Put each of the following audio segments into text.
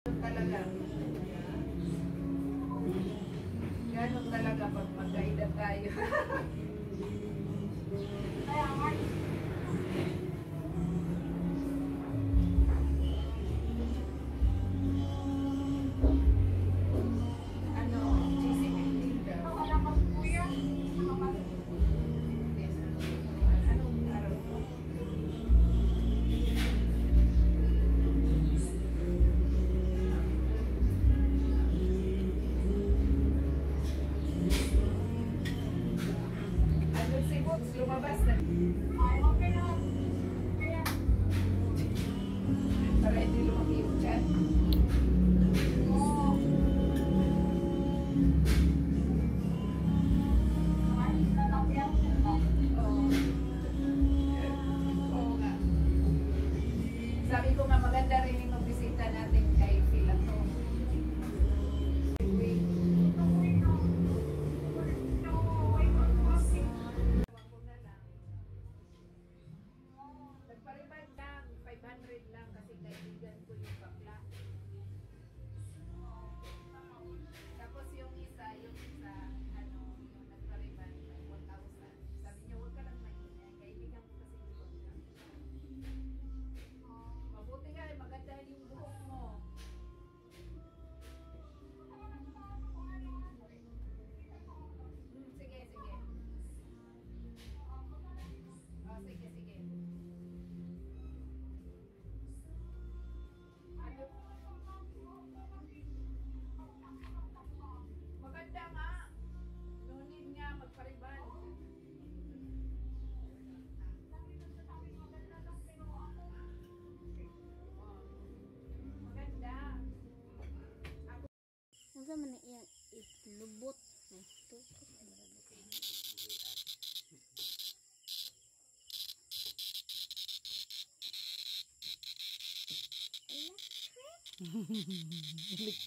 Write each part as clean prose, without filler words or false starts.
Talaga. Ganun talaga pag magkaedad tayo. Ano, cheesy pinding daw. Anong araw to? Ano si Boots, lumabas na. Para hindi lumaki yung chat. Oo nga. Sabi ko nga maganda rin yung bisita natin kay Pilato. Nagparibad lang, 500 lang kasi kaibigan ko yung bakla. Tapos yung isa, ano, yung nagparibad, 1,000. Sabi niya, huwag ka lang maingay. Kaibigan ko kasi yung bakla. Mabuti nga, maganda yung buhok mo. Sige, sige. Oh, sige, sige. Ano? Maganda nga. Nunin nga, magpariban. Maganda. Ano man yan? Itlubot. Ito. Electric.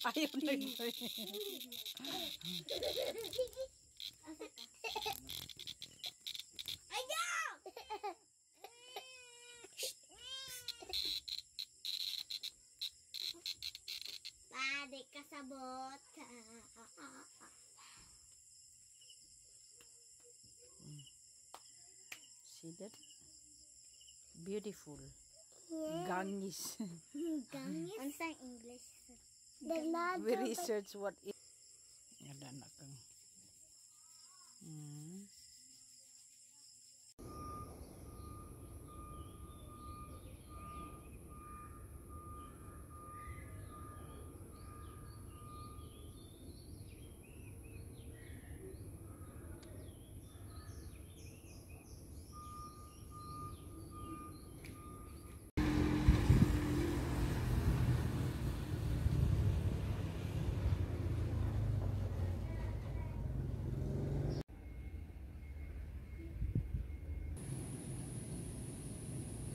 Ayaw na yun. Pade kasabot. See that? Beautiful. Gangis. Gangis? Ano sa English? We research what it. Ada na kang.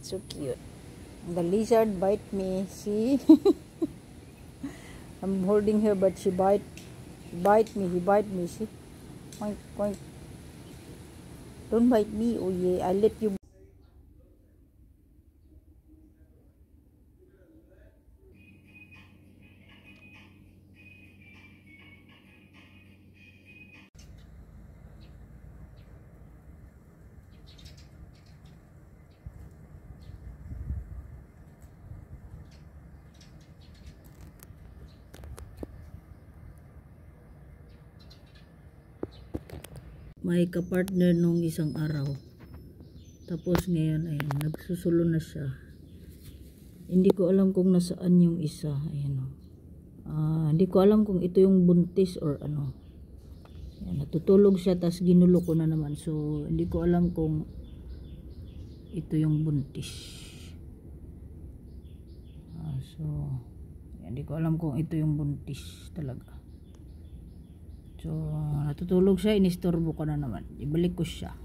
So cute. The lizard bite me. See? I'm holding her, but she bite me. He bite me. See? Point, point. Don't bite me. Oh yeah, I let you. May kapartner nung isang araw. Tapos ngayon, ayan, nagsusulo na siya. Hindi ko alam kung nasaan yung isa. Ayan o. Hindi ko alam kung ito yung buntis or ano. Ayan, natutulog siya, tas ginulo ko na naman. So, hindi ko alam kung ito yung buntis. So, ayan, hindi ko alam kung ito yung buntis talaga. So, natutulog siya, inistorbo ko na naman. Ibalik ko siya.